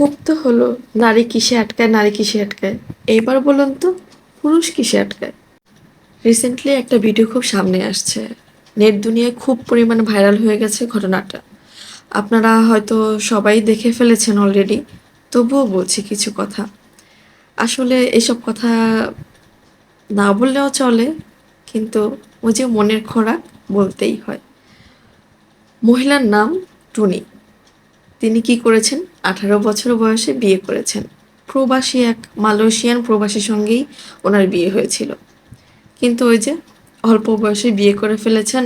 খুব তো হলো, নারী কিসে আটকায়, নারী কিসে আটকায়। এইবার বলুন তো, পুরুষ কিসে আটকায়। রিসেন্টলি একটা ভিডিও খুব সামনে আসছে, নেট দুনিয়ায় খুব পরিমাণে ভাইরাল হয়ে গেছে ঘটনাটা। আপনারা হয়তো সবাই দেখে ফেলেছেন অলরেডি, তবুও বলছি কিছু কথা। আসলে এসব কথা না বললেও চলে, কিন্তু ওই যে মনের খোরাক, বলতেই হয়। মহিলার নাম টুনি। তিনি কি করেছেন, 18 বছর বয়সে বিয়ে করেছেন। প্রবাসী এক মালয়েশিয়ান প্রবাসীর সঙ্গেই ওনার বিয়ে হয়েছিল। কিন্তু ওই যে অল্প বয়সে বিয়ে করে ফেলেছেন।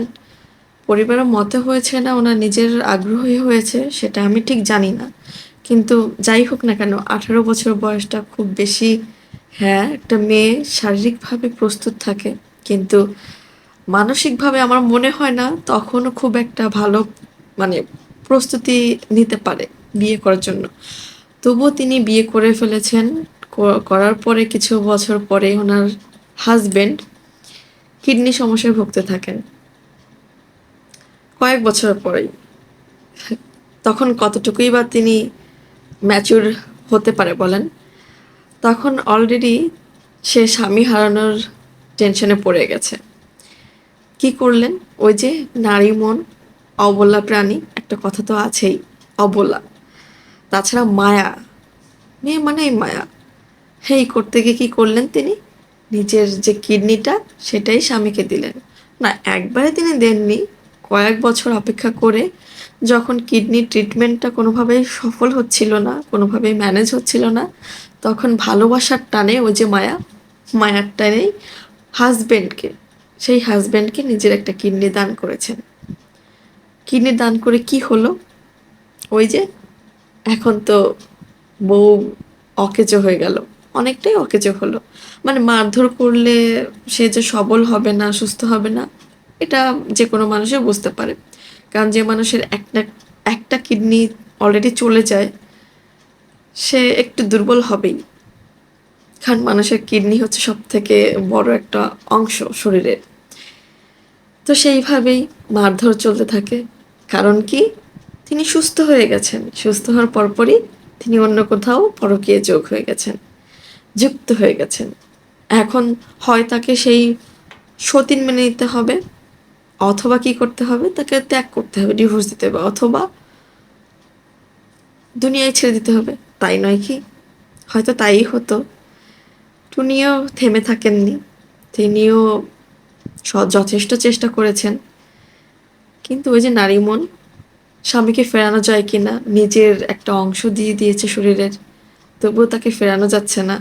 পরিবারের মতে হয়েছে না ওনার নিজের আগ্রহই হয়েছে, সেটা আমি ঠিক জানি না। কিন্তু যাই হোক না কেন, 18 বছর বয়সটা খুব বেশি। হ্যাঁ, একটা মেয়ে শারীরিকভাবে প্রস্তুত থাকে, কিন্তু মানসিকভাবে আমার মনে হয় না তখনও খুব একটা ভালো, মানে প্রস্তুতি নিতে পারে বিয়ে করার জন্য। তবুও তিনি বিয়ে করে ফেলেছেন। করার পরে কিছু বছর পরে ওনার হাজবেন্ড কিডনি সমস্যায় ভুগতে থাকেন। কয়েক বছর পরেই, তখন কতটুকুই বা তিনি ম্যাচিউর হতে পারে বলেন। তখন অলরেডি সে স্বামী হারানোর টেনশনে পড়ে গেছে। কি করলেন, ওই যে নারী মন, অবলা প্রাণী, একটা কথা তো আছেই, অবলা। তাছাড়া মায়া, মেয়ে মানেই মায়া। এই করতে গিয়ে কি করলেন তিনি, নিজের যে কিডনিটা সেটাই স্বামীকে দিলেন। না, একবারে তিনি দেননি, কয়েক বছর অপেক্ষা করে যখন কিডনি ট্রিটমেন্টটা কোনোভাবেই সফল হচ্ছিল না, কোনোভাবেই ম্যানেজ হচ্ছিল না, তখন ভালোবাসার টানে, ওই যে মায়া, মায়ার টানেই হাজবেন্ডকে, সেই হাজবেন্ডকে নিজের একটা কিডনি দান করেছেন। কিডনি দান করে কি হলো, ওই যে এখন তো বউ অকেজো হয়ে গেল, অনেকটাই অকেজো হলো। মানে মারধর করলে সে যে সবল হবে না, সুস্থ হবে না, এটা যে কোনো মানুষই বুঝতে পারে। কারণ যে মানুষের একটা একটা কিডনি অলরেডি চলে যায়, সে একটু দুর্বল হবেই। কারণ মানুষের কিডনি হচ্ছে সব থেকে বড় একটা অংশ শরীরের। তো সেইভাবেই মারধর চলতে থাকে। কারণ কি, তিনি সুস্থ হয়ে গেছেন, সুস্থ হওয়ার পরপরই তিনি অন্য কোথাও পরকীয়া যোগ হয়ে গেছেন, যুক্ত হয়ে গেছেন। এখন হয় তাকে সেই সতীন মেনে নিতে হবে, অথবা কি করতে হবে, তাকে ত্যাগ করতে হবে, ডিভোর্স দিতে হবে, অথবা দুনিয়ায় ছেড়ে দিতে হবে। তাই নয় কি? হয়তো তাই হতো। টুনিও থেমে থাকেননি, তিনিও যথেষ্ট চেষ্টা করেছেন। কিন্তু ওই যে নারী মন, স্বামীকে ফেরানো যায় কিনা, নিজের একটা অংশ দিয়ে দিয়েছে শরীরের, তবুও তাকে ফেরানো যাচ্ছে না।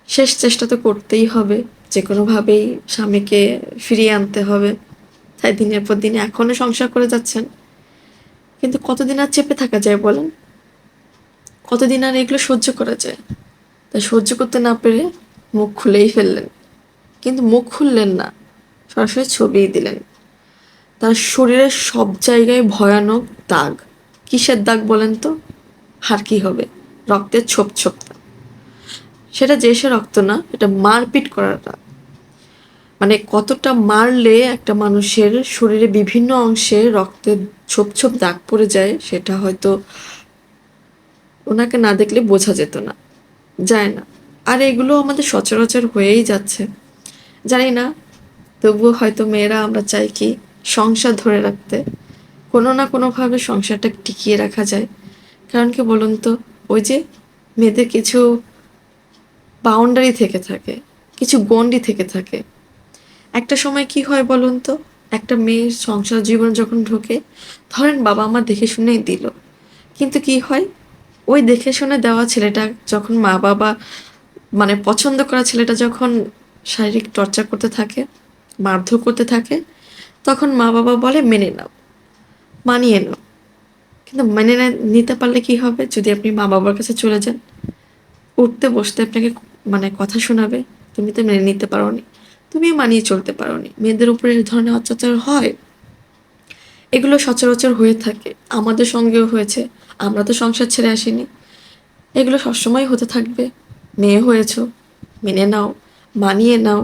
শেষ চেষ্টা তো করতেই হবে, যে কোনোভাবেই স্বামীকে ফিরিয়ে আনতে হবে। তাই দিনের পর দিন এখনো সংসার করে যাচ্ছেন। কিন্তু কতদিন আর চেপে থাকা যায় বলেন, কতদিন আর এগুলো সহ্য করা যায়। তাই সহ্য করতে না পেরে মুখ খুলেই ফেললেন। কিন্তু মুখ খুললেন না, সরাসরি ছবিই দিলেন। তার শরীরের সব জায়গায় ভয়ানক দাগ। কিসের দাগ বলেন তো? আর কি হবে, রক্তের ছোপ ছোপ দাগ। সেটা যে সে রক্ত না, এটা মারপিট করার দাগ। মানে কতটা মারলে একটা মানুষের শরীরে বিভিন্ন অংশে রক্তের ছোপ ছোপ দাগ পড়ে যায়, সেটা হয়তো ওনাকে না দেখলে বোঝা যেত না, যায় না। আর এগুলো আমাদের সচরাচর হয়েই যাচ্ছে, জানি না। তবুও হয়তো মেয়েরা আমরা চাই কি, সংসার ধরে রাখতে, কোনো না কোনোভাবে সংসারটা টিকিয়ে রাখা যায়। কারণ কি বলুন তো, ওই যে মেয়েদের কিছু বাউন্ডারি থেকে থাকে, কিছু গণ্ডি থেকে থাকে। একটা সময় কি হয় বলুন তো, একটা মেয়ের সংসার জীবন যখন ঢোকে, ধরেন বাবা মা দেখে শুনেই দিল, কিন্তু কি হয়, ওই দেখে শুনে দেওয়া ছেলেটা যখন মা বাবা, মানে পছন্দ করা ছেলেটা যখন শারীরিক টর্চার করতে থাকে, মারধর করতে থাকে, তখন মা বাবা বলে মেনে নাও, মানিয়ে নাও। কিন্তু মেনে নিতে পারলে কি হবে, যদি আপনি মা বাবার কাছে চলে যান, উঠতে বসতে আপনাকে মানে কথা শোনাবে, তুমি তো মেনে নিতে পারোনি, তুমি মানিয়ে চলতে পারোনি। মেয়েদের উপরে এই ধরনের অত্যাচার হয়, এগুলো সচরাচর হয়ে থাকে, আমাদের সঙ্গেও হয়েছে। আমরা তো সংসার ছেড়ে আসিনি, এগুলো সবসময় হতে থাকবে। মেয়ে হয়েছো, মেনে নাও, মানিয়ে নাও।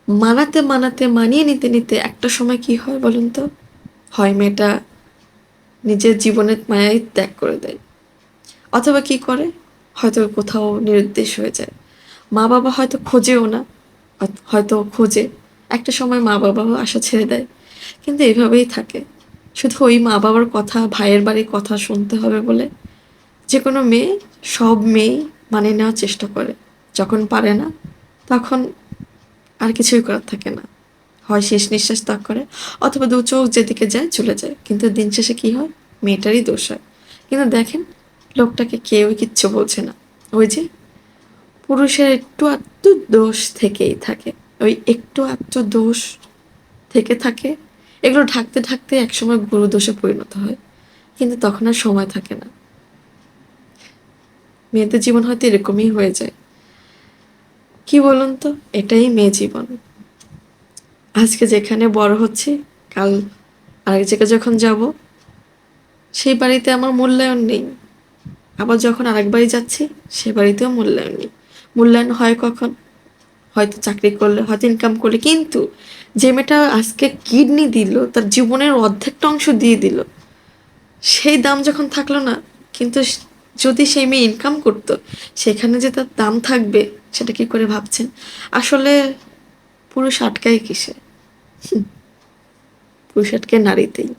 মানাতে মানাতে, মানিয়ে নিতে নিতে একটা সময় কি হয় বলুন তো, হয় মেয়েটা নিজের জীবনের মায়াই ত্যাগ করে দেয়। অথবা কি করে, হয়তো কোথাও নিরুদ্দেশ হয়ে যায়। মা বাবা হয়তো খোঁজেও না, হয়তো খোঁজে, একটা সময় মা বাবাও আশা ছেড়ে দেয়, কিন্তু এভাবেই থাকে। শুধু ওই মা বাবার কথা, ভাইয়ের বাড়ির কথা শুনতে হবে বলে যে কোনো মেয়ে, সব মেয়েই মানে নেওয়ার চেষ্টা করে। যখন পারে না, তখন আর কিছুই করার থাকে না, হয় শেষ নিঃশ্বাস ত্যাগ করে, অথবা দু চোখ যেদিকে যায় চলে যায়। কিন্তু দিন শেষে কি হয়, মেয়েটারই দোষ হয়। কিন্তু দেখেন, লোকটাকে কেউই কিচ্ছু বলছে না। ওই যে পুরুষের একটু আধটু দোষ থেকেই থাকে, ওই একটু আধটু দোষ থেকে থাকে, এগুলো ঢাকতে ঢাকতে একসময় গুরু দোষে পরিণত হয়, কিন্তু তখন আর সময় থাকে না। মেয়েদের জীবন হয়তো এরকমই হয়ে যায়। কি বলুন তো, এটাই মেয়ে জীবন। আজকে যেখানে বড় হচ্ছে, কাল আরেক জায়গায় যখন যাব, সেই বাড়িতে আমার মূল্যায়ন নেই। আবার যখন আরেক বাড়ি যাচ্ছি, সে বাড়িতেও মূল্যায়ন নেই। মূল্যায়ন হয় কখন, হয়তো চাকরি করলে, হয়তো ইনকাম করলে। কিন্তু যে মেয়েটা আজকে কিডনি দিল, তার জীবনের অর্ধেকটা অংশ দিয়ে দিল, সেই দাম যখন থাকলো না, কিন্তু যদি সেই মেয়ে ইনকাম করতো, সেখানে যে তার দাম থাকবে, সেটা কি করে ভাবছেন? আসলে পুরুষ আটকায় কিসে? পুরুষ আটকায় নারীতেই।